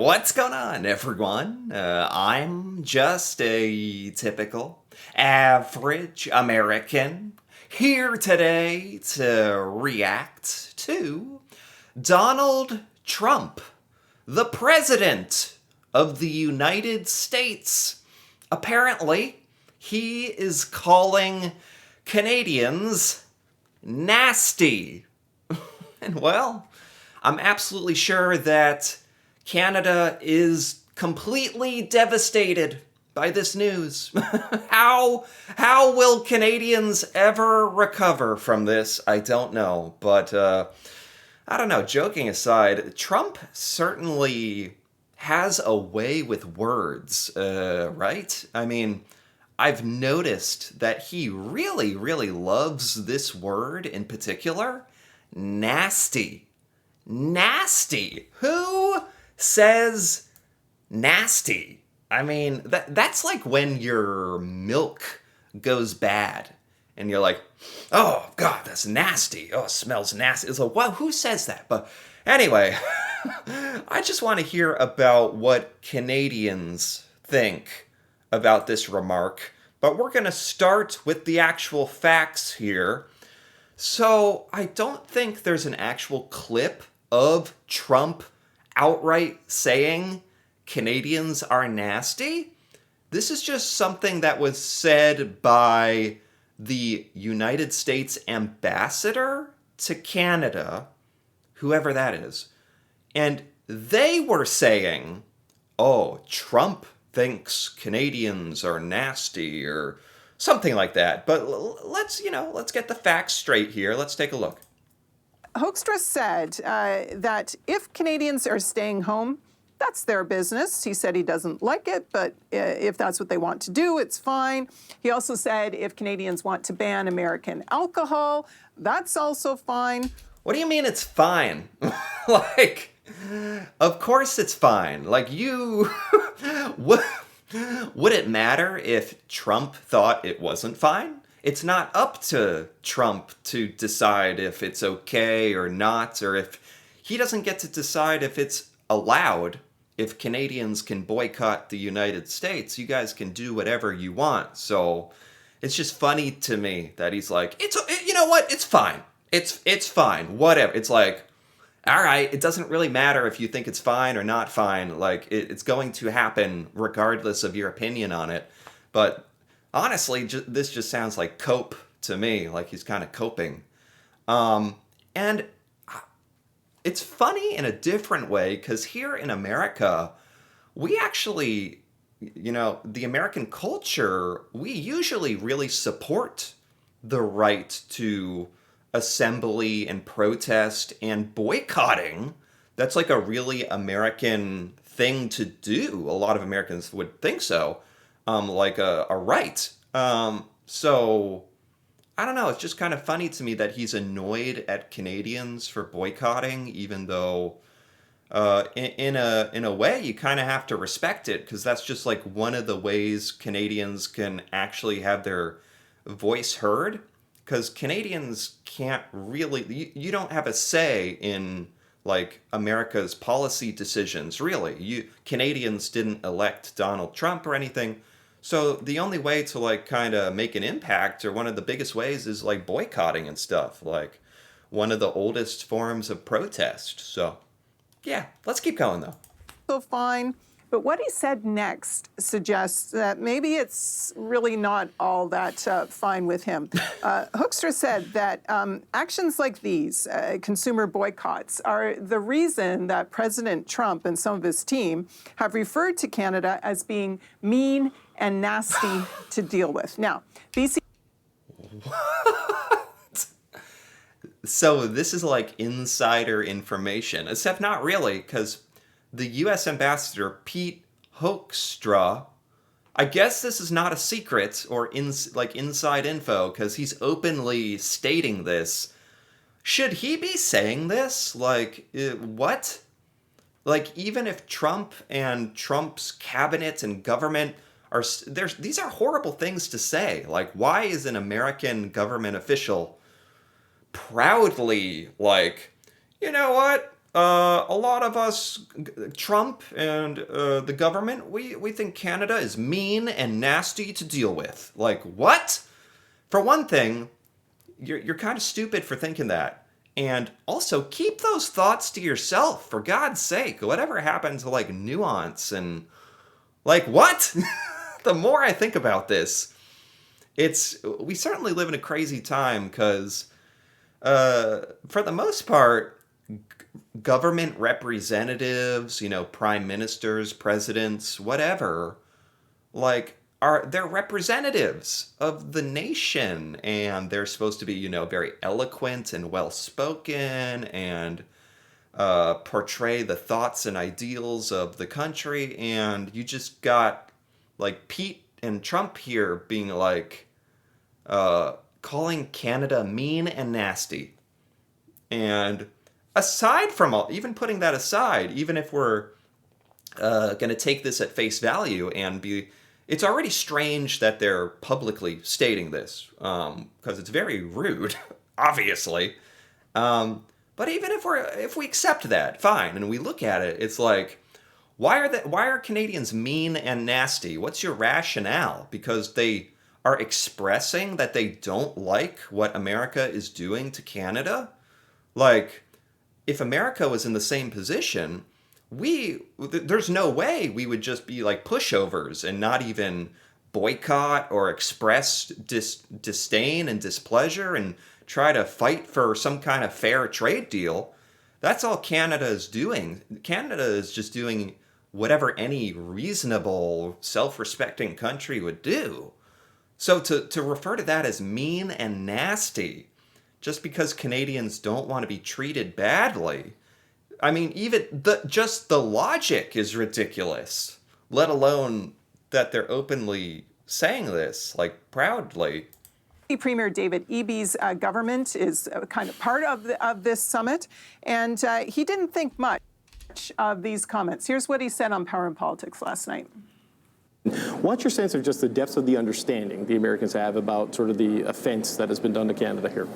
What's going on, everyone? I'm just a typical, average American here today to react to Donald Trump, the President of the United States. Apparently, he is calling Canadians nasty. And well, I'm absolutely sure that Canada is completely devastated by this news. How will Canadians ever recover from this? I don't know, but I don't know. Joking aside, Trump certainly has a way with words, right? I mean, I've noticed that he really, really loves this word in particular, nasty. Nasty. Who says nasty? I mean, that's like when your milk goes bad and you're like, oh god, that's nasty. Oh, it smells nasty. It's like, wow, who says that? But anyway, I just want to hear about what Canadians think about this remark. But we're going to start with the actual facts here. So I don't think there's an actual clip of Trump outright saying Canadians are nasty. This is just something that was said by the United States ambassador to Canada, whoever that is. And they were saying, oh, Trump thinks Canadians are nasty or something like that. But let's get the facts straight here. Let's take a look. Hoekstra said that if Canadians are staying home, that's their business. He said he doesn't like it, but if that's what they want to do, it's fine. He also said if Canadians want to ban American alcohol, that's also fine. What do you mean it's fine? Like, of course it's fine. Like, you... Would it matter if Trump thought it wasn't fine? It's not up to Trump to decide if it's okay or not, or if he doesn't get to decide if it's allowed. If Canadians can boycott the United States, you guys can do whatever you want. So it's just funny to me that he's like, you know what? It's fine. It's fine. Whatever. It's like, all right, it doesn't really matter if you think it's fine or not fine. Like, it's going to happen regardless of your opinion on it. But honestly, this just sounds like cope to me, like he's kind of coping. And it's funny in a different way, because here in America, we actually, the American culture, we usually really support the right to assembly and protest and boycotting. That's like a really American thing to do. A lot of Americans would think so. Like a right. So I don't know. It's just kind of funny to me that he's annoyed at Canadians for boycotting, even though in a way you kind of have to respect it, because that's just like one of the ways Canadians can actually have their voice heard. Because Canadians can't really, you don't have a say in like America's policy decisions, really. Canadians didn't elect Donald Trump or anything. So the only way to like kind of make an impact, or one of the biggest ways, is like boycotting and stuff, like one of the oldest forms of protest. So yeah, let's keep going though. So fine. But what he said next suggests that maybe it's really not all that fine with him. Hoekstra said that actions like these, consumer boycotts, are the reason that President Trump and some of his team have referred to Canada as being mean and nasty to deal with. Now, BC... So this is like insider information, except not really, because the U.S. Ambassador, Pete Hoekstra, I guess this is not a secret or inside info, because he's openly stating this. Should he be saying this? Like, what? Like, even if Trump and Trump's cabinet and government are... these are horrible things to say. Like, why is an American government official proudly like, you know what? A lot of us, Trump and the government, we think Canada is mean and nasty to deal with. Like, what? For one thing, you're kind of stupid for thinking that. And also, keep those thoughts to yourself, for God's sake. Whatever happened to, like, nuance and, like, what? The more I think about this, we certainly live in a crazy time because, for the most part, government representatives, prime ministers, presidents, whatever, like they're representatives of the nation and they're supposed to be, very eloquent and well spoken and portray the thoughts and ideals of the country. And you just got like Pete and Trump here being like calling Canada mean and nasty. And aside from all, even putting that aside, even if we're going to take this at face value and it's already strange that they're publicly stating this because it's very rude, obviously. But even if we accept that, fine, and we look at it, it's like, why are Canadians mean and nasty? What's your rationale? Because they are expressing that they don't like what America is doing to Canada? Like, if America was in the same position, there's no way we would just be like pushovers and not even boycott or express disdain and displeasure and try to fight for some kind of fair trade deal. That's all Canada is doing. Canada is just doing whatever any reasonable, self-respecting country would do. So to refer to that as mean and nasty, just because Canadians don't want to be treated badly. I mean, even just the logic is ridiculous, let alone that they're openly saying this, like, proudly. Premier David Eby's government is kind of part of this summit, and he didn't think much of these comments. Here's what he said on Power and Politics last night. What's your sense of just the depths of the understanding the Americans have about sort of the offense that has been done to Canada here?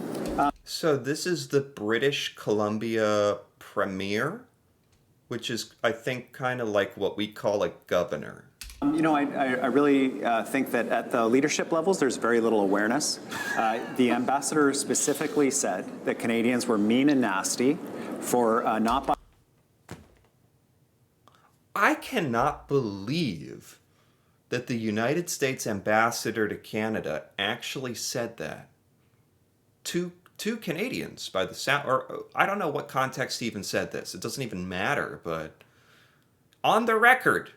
So this is the British Columbia Premier, which is, I think, kind of like what we call a governor. I really think that at the leadership levels, there's very little awareness. The ambassador specifically said that Canadians were mean and nasty for not buying. I cannot believe that the United States ambassador to Canada actually said that to Canadians by the sound, or I don't know what context he even said this. It doesn't even matter, but on the record,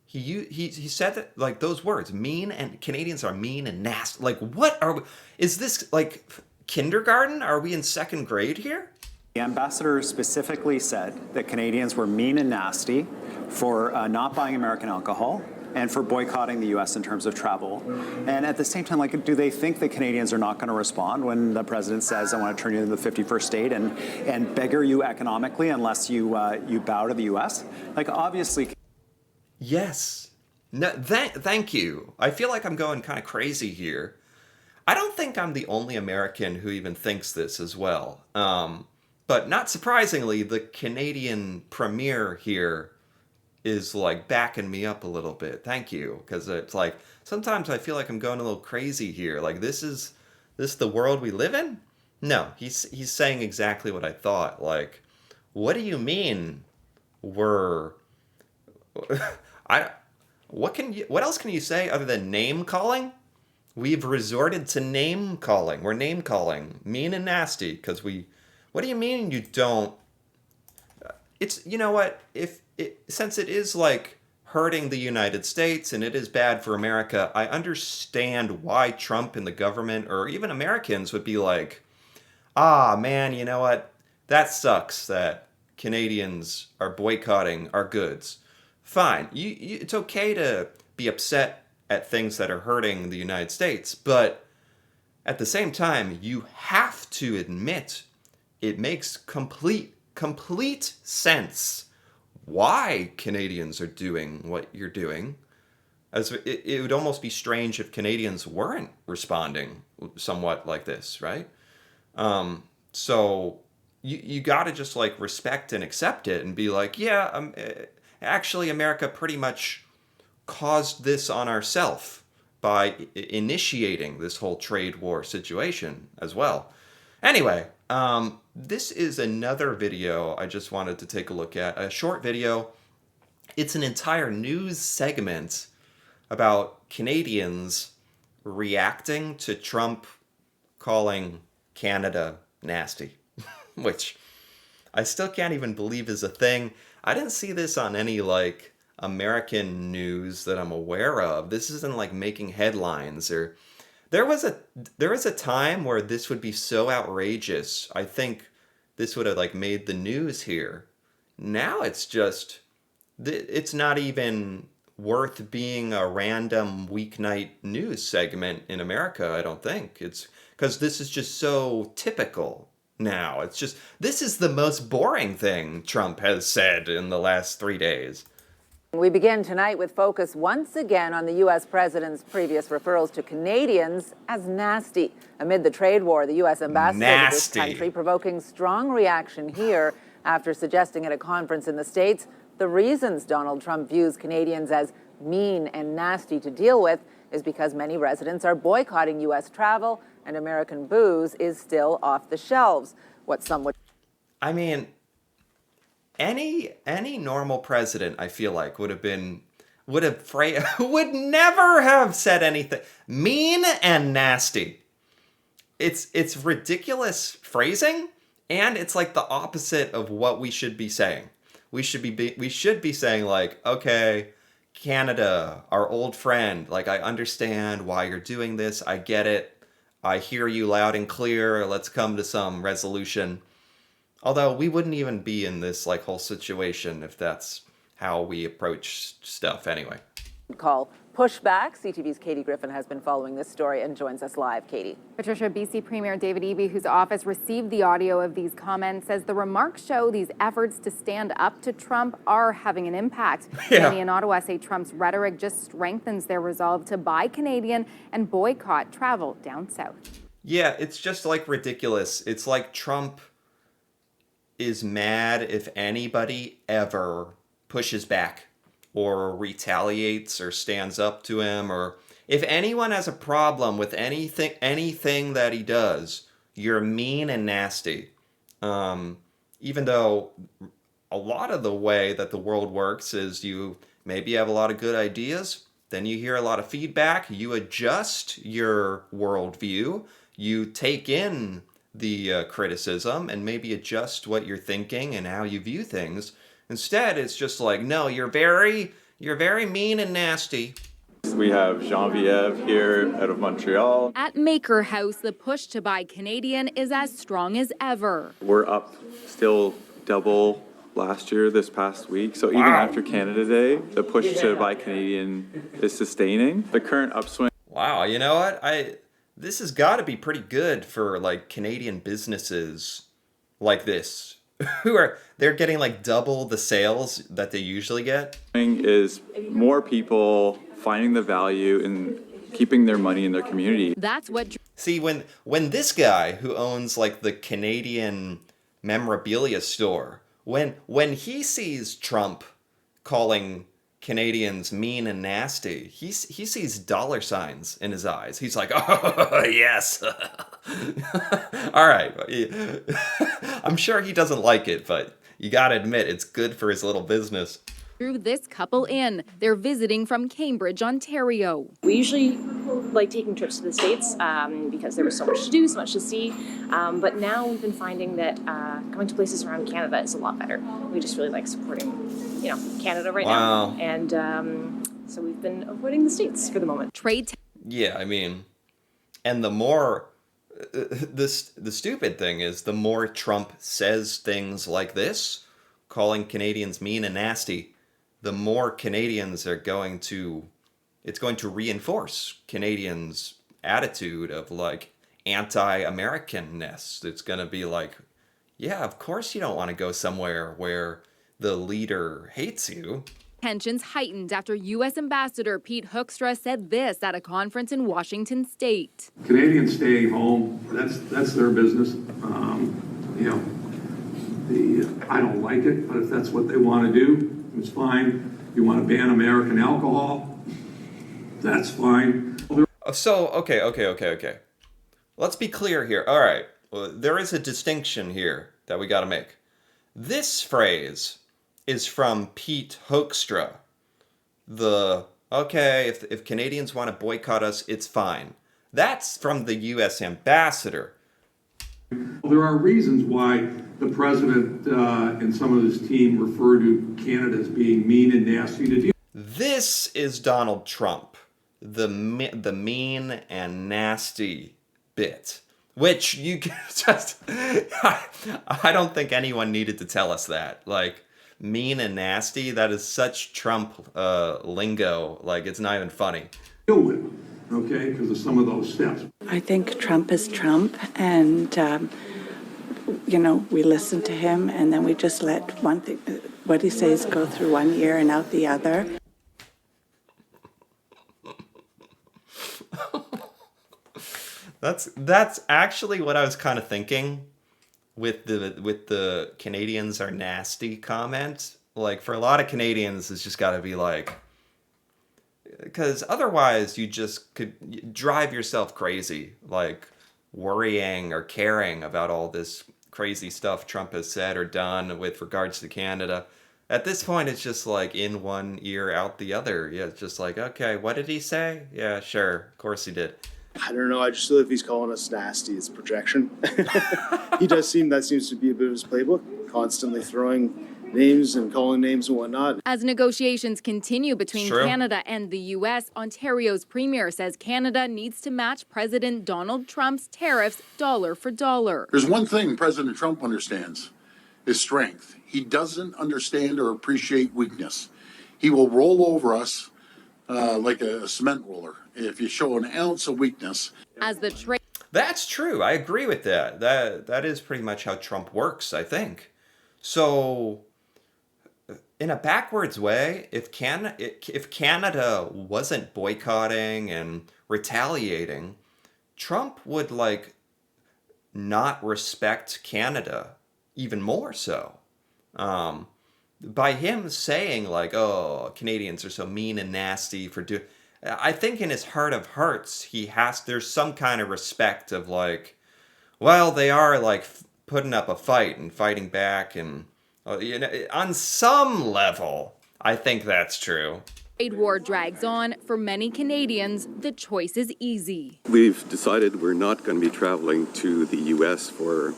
he said that, like, those words, mean, and Canadians are mean and nasty. Like, what are we, is this like kindergarten? Are we in second grade here? The ambassador specifically said that Canadians were mean and nasty for not buying American alcohol and for boycotting the U.S. in terms of travel. And at the same time, like, do they think that Canadians are not going to respond when the president says, I want to turn you into the 51st state and beggar you economically unless you bow to the U.S.? Like, obviously. Yes. No, thank you. I feel like I'm going kind of crazy here. I don't think I'm the only American who even thinks this as well. But not surprisingly, the Canadian premier here is like backing me up a little bit. Thank you. Because it's like, sometimes I feel like I'm going a little crazy here. Like, this the world we live in? No, he's saying exactly what I thought. Like, what do you mean we're... what else can you say other than name calling? We've resorted to name calling. We're name calling. Mean and nasty. Because what do you mean you don't... It's, you know what, since it is like hurting the United States and it is bad for America, I understand why Trump and the government or even Americans would be like, ah, man, you know what, that sucks that Canadians are boycotting our goods. Fine, it's okay to be upset at things that are hurting the United States, but at the same time, you have to admit it makes complete sense why Canadians are doing what you're doing. As it would almost be strange if Canadians weren't responding somewhat like this, right? So you got to just like respect and accept it and be like, yeah, actually, America pretty much caused this on ourselves by initiating this whole trade war situation as well. Anyway, this is another video I just wanted to take a look at. A short video. It's an entire news segment about Canadians reacting to Trump calling Canada nasty, which I still can't even believe is a thing. I didn't see this on any like American news that I'm aware of. This isn't like making headlines or there was a time where this would be so outrageous. I think this would have like made the news here. Now it's just it's not even worth being a random weeknight news segment in America, I don't think. It's because this is just so typical now. It's just, this is the most boring thing Trump has said in the last 3 days. We begin tonight with focus once again on the U.S. president's previous referrals to Canadians as nasty. Amid the trade war, the U.S. ambassador to this country provoking strong reaction here after suggesting at a conference in the States the reasons Donald Trump views Canadians as mean and nasty to deal with is because many residents are boycotting U.S. travel and American booze is still off the shelves. What some would... I mean, any normal president, I feel like, would never have said anything mean and nasty. It's ridiculous phrasing, and it's like the opposite of what we should be saying. We should be saying like, okay, Canada, our old friend, like I understand why you're doing this. I get it. I hear you loud and clear. Let's come to some resolution. Although we wouldn't even be in this like whole situation if that's how we approach stuff anyway. Call pushback. CTV's Katie Griffin has been following this story and joins us live. Katie. Patricia, BC Premier David Eby, whose office received the audio of these comments, says the remarks show these efforts to stand up to Trump are having an impact. Yeah. Many in Ottawa say Trump's rhetoric just strengthens their resolve to buy Canadian and boycott travel down south. Yeah, it's just like ridiculous. It's like Trump is mad if anybody ever pushes back or retaliates or stands up to him, or if anyone has a problem with anything that he does, you're mean and nasty. Even though a lot of the way that the world works is you maybe have a lot of good ideas, then you hear a lot of feedback, you adjust your worldview, you take in the criticism and maybe adjust what you're thinking and how you view things. Instead, it's just like, no, you're very mean and nasty. We have Genevieve here out of Montreal. At Maker House, the push to buy Canadian is as strong as ever. We're up still double last year this past week. So even after Canada Day, the push to buy Canadian is sustaining. The current upswing. Wow, you know what? This has got to be pretty good for like Canadian businesses like this. They're getting like double the sales that they usually get. Is more people finding the value in keeping their money in their community. That's what... See, when this guy who owns like the Canadian memorabilia store, when he sees Trump calling Canadians mean and nasty, he sees dollar signs in his eyes. He's like, oh, yes. All right. I'm sure he doesn't like it, but you got to admit it's good for his little business. Drew this couple in. They're visiting from Cambridge, Ontario. We usually like taking trips to the States because there was so much to do, so much to see. But now we've been finding that going to places around Canada is a lot better. We just really like supporting, Canada right now. And so we've been avoiding the States for the moment. Yeah, I mean, and the more, the stupid thing is the more Trump says things like this, calling Canadians mean and nasty, the more Canadians are it's going to reinforce Canadians' attitude of like anti-Americanness. It's going to be like, yeah, of course you don't want to go somewhere where the leader hates you. Tensions heightened after U.S. Ambassador Pete Hoekstra said this at a conference in Washington State. Canadians staying home, that's their business. I don't like it, but if that's what they want to do, it's fine. You want to ban American alcohol, that's fine. So, okay. Let's be clear here. All right. Well, there is a distinction here that we got to make. This phrase is from Pete Hoekstra. If Canadians want to boycott us, it's fine. That's from the U.S. ambassador. There are reasons why the president and some of his team refer to Canada as being mean and nasty to deal. This is Donald Trump, the mean and nasty bit, which you can just, I don't think anyone needed to tell us that. Like, mean and nasty, that is such Trump lingo, like it's not even funny. Deal with, okay, because of some of those steps. I think Trump is Trump, and we listen to him, and then we just let what he says go through one ear and out the other. That's actually what I was kind of thinking with the Canadians are nasty comment. Like, for a lot of Canadians, it's just got to be like, because otherwise you just could drive yourself crazy, like worrying or caring about all this crazy stuff Trump has said or done with regards to Canada. At this point, it's just like in one ear, out the other. Yeah, it's just like, okay, what did he say? Yeah, sure, of course he did. I don't know. I just feel if he's calling us nasty, it's projection. That seems to be a bit of his playbook, constantly throwing names and calling names and whatnot. As negotiations continue between Canada and the U.S., Ontario's premier says Canada needs to match President Donald Trump's tariffs dollar for dollar. There's one thing President Trump understands, is strength. He doesn't understand or appreciate weakness. He will roll over us like a cement roller if you show an ounce of weakness. As the trade. That's true. I agree with that. That is pretty much how Trump works, I think. So, in a backwards way, if Canada wasn't boycotting and retaliating, Trump would not respect Canada even more so. By him saying oh, Canadians are so mean and nasty for doing, I think in his heart of hearts there's some kind of respect of they are putting up a fight and fighting back, and on some level, I think that's true. Trade war drags on. For many Canadians, the choice is easy. We've decided we're not going to be traveling to the U.S. for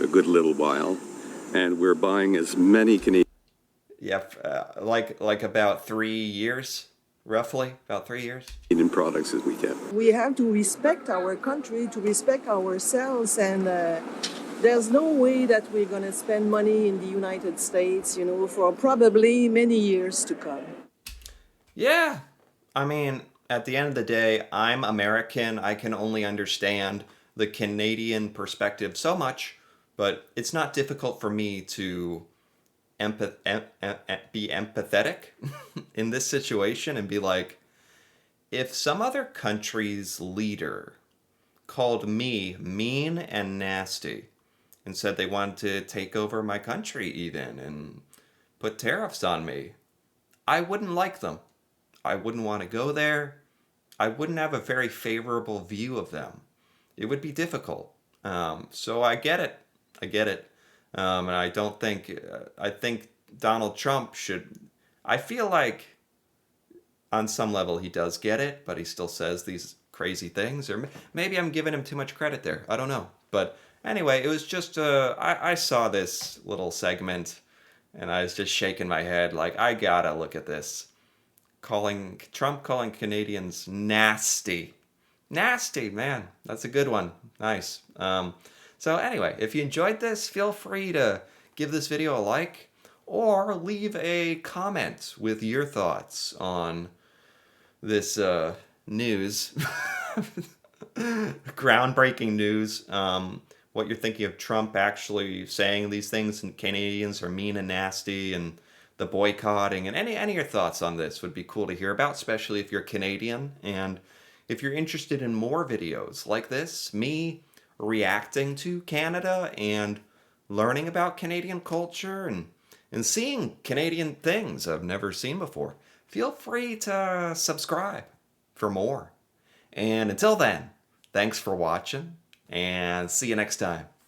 a good little while, and we're buying as many Canadian. Yeah, like about 3 years, roughly, about 3 years. Canadian products as we can. We have to respect our country, to respect ourselves, and there's no way that we're going to spend money in the United States, for probably many years to come. Yeah, I mean, at the end of the day, I'm American. I can only understand the Canadian perspective so much, but it's not difficult for me to be empathetic in this situation and be like, if some other country's leader called me mean and nasty and said they wanted to take over my country even and put tariffs on me, I wouldn't like them. I wouldn't want to go there. I wouldn't have a very favorable view of them. It would be difficult. So I get it. And I don't think, I think Donald Trump should, I feel like on some level he does get it, but he still says these crazy things, or maybe I'm giving him too much credit there. I don't know. But anyway, it was just, I saw this little segment and I was just shaking my head I gotta look at this. Trump calling Canadians nasty. Nasty, man. That's a good one. Nice. So anyway, if you enjoyed this, feel free to give this video a like or leave a comment with your thoughts on this news. Groundbreaking news. What you're thinking of Trump actually saying these things and Canadians are mean and nasty and the boycotting, and any of your thoughts on this would be cool to hear about, especially if you're Canadian. And if you're interested in more videos like this, me reacting to Canada and learning about Canadian culture and seeing Canadian things I've never seen before, feel free to subscribe for more. And until then, thanks for watching, and see you next time.